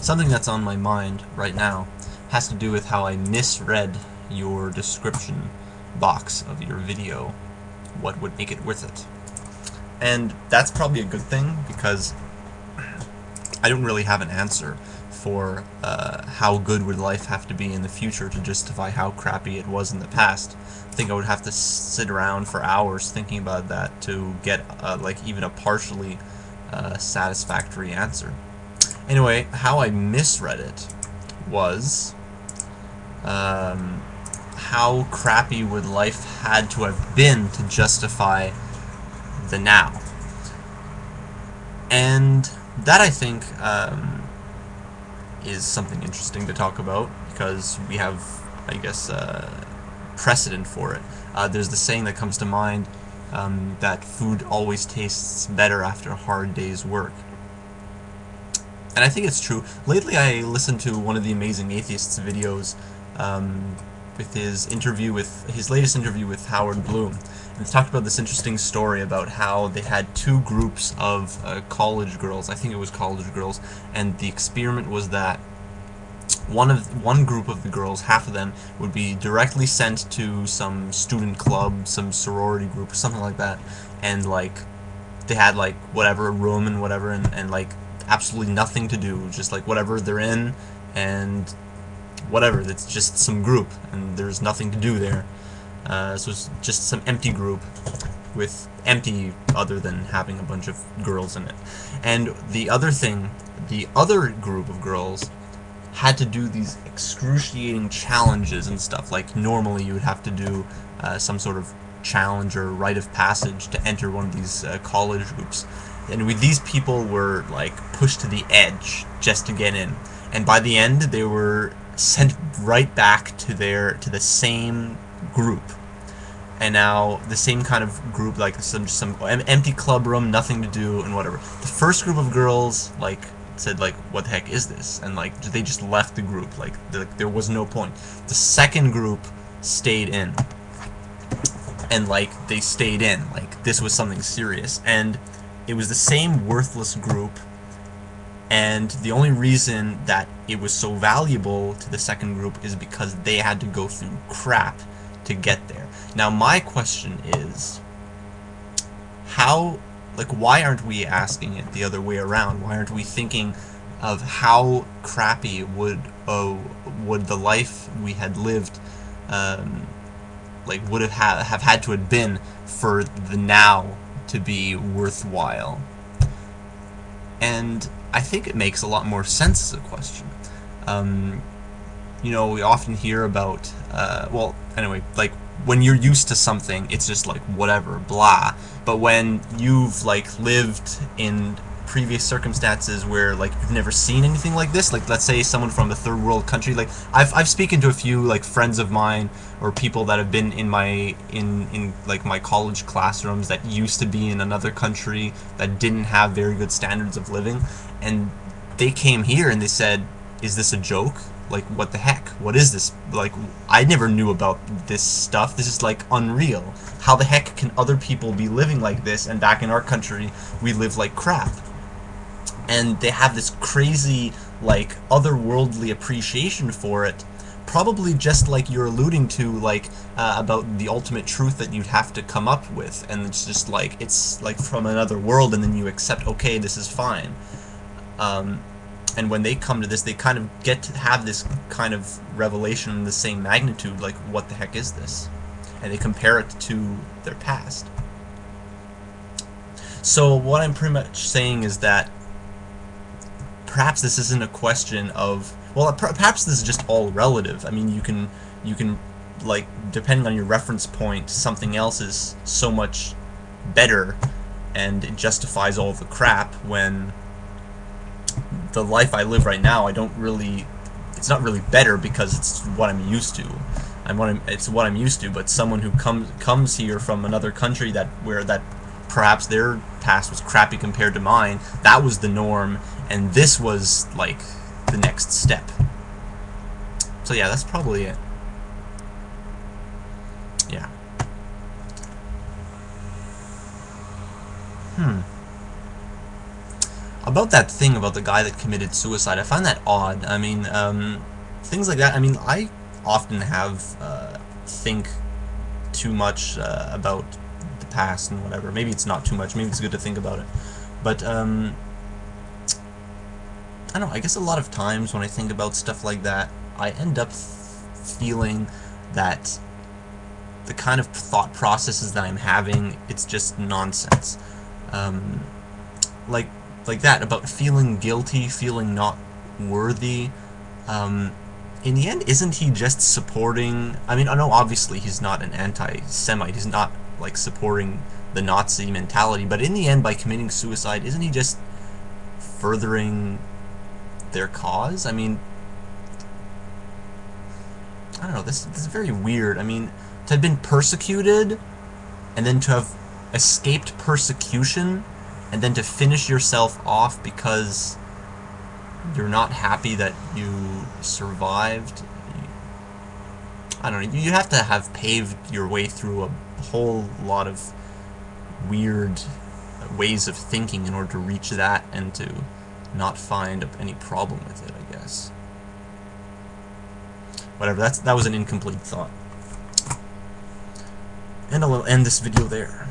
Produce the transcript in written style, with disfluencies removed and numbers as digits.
Something that's on my mind right now has to do with how I misread your description box of your video. What would make it worth it? And that's probably a good thing, because I don't really have an answer for how good would life have to be in the future to justify how crappy it was in the past. I think I would have to sit around for hours thinking about that to get like even a partially satisfactory answer. Anyway, how I misread it was how crappy would life had to have been to justify the now. And that, I think, is something interesting to talk about, because we have, I guess, precedent for it. There's the saying that comes to mind, that food always tastes better after a hard day's work. And I think it's true. Lately I listened to one of the Amazing Atheists videos, with his latest interview with Howard Bloom. And it's talked about this interesting story about how they had two groups of college girls. I think it was college girls, and the experiment was that one group of the girls, half of them, would be directly sent to some student club, some sorority group, or something like that, and like they had like whatever, a room and whatever, and like absolutely nothing to do, just like whatever they're in, and whatever, it's just some group, and there's nothing to do there. So it's just some empty group with empty other than having a bunch of girls in it. And the other group of girls had to do these excruciating challenges and stuff. Like normally you would have to do some sort of challenge or rite of passage to enter one of these college groups. And these people were like pushed to the edge just to get in. And by the end, they were sent right back to the same group. And now the same kind of group, like some empty club room, nothing to do, and whatever. The first group of girls like said like, "What the heck is this?" And like they just left the group. Like there was no point. The second group stayed in, and like they stayed in. Like this was something serious, and it was the same worthless group. And the only reason that it was so valuable to the second group is because they had to go through crap to get there. Now my question is, why aren't we asking it the other way around? Why aren't we thinking of how crappy would the life we had lived would have had to have been for the now to be worthwhile? And I think it makes a lot more sense as a question. We often hear about, like when you're used to something, it's just like whatever, blah. But when you've like lived in previous circumstances where like you've never seen anything like this, like let's say someone from a third world country, like I've spoken to a few like friends of mine or people that have been in my like my college classrooms that used to be in another country that didn't have very good standards of living, and they came here and they said, "Is this a joke? Like, what the heck? What is this? Like, I never knew about this stuff. This is like unreal. How the heck can other people be living like this, and back in our country we live like crap?" And they have this crazy, like, otherworldly appreciation for it, probably just like you're alluding to, like, about the ultimate truth that you'd have to come up with, and it's like from another world, and then you accept, okay, this is fine. And when they come to this, they kind of get to have this kind of revelation in the same magnitude, like, what the heck is this? And they compare it to their past. So what I'm pretty much saying is that perhaps this isn't a question of, well, perhaps this is just all relative. I mean, you can like, depending on your reference point, something else is so much better and it justifies all the crap, when the life I live right now, it's not really better because it's what I'm used to. It's what I'm used to, but someone who comes here from another country where perhaps their past was crappy compared to mine, that was the norm, and this was like the next step. So yeah, that's probably it. Yeah. About that thing about the guy that committed suicide, I find that odd. I mean, things like that. I mean, I often have think too much about the past and whatever. Maybe it's not too much. Maybe it's good to think about it. But I don't know. I guess a lot of times when I think about stuff like that, I end up feeling that the kind of thought processes that I'm having, it's just nonsense. Um, like like that about feeling guilty, feeling not worthy. Um, in the end, isn't he just supporting? I mean, I know obviously he's not an anti-Semite. He's not like supporting the Nazi mentality. But in the end, by committing suicide, isn't he just furthering their cause? I mean, I don't know. This is very weird. I mean, to have been persecuted, and then to have escaped persecution, and then to finish yourself off because you're not happy that you survived. I don't know. You have to have paved your way through a whole lot of weird ways of thinking in order to reach that and to not find any problem with it, I guess. Whatever, that was an incomplete thought. And I'll end this video there.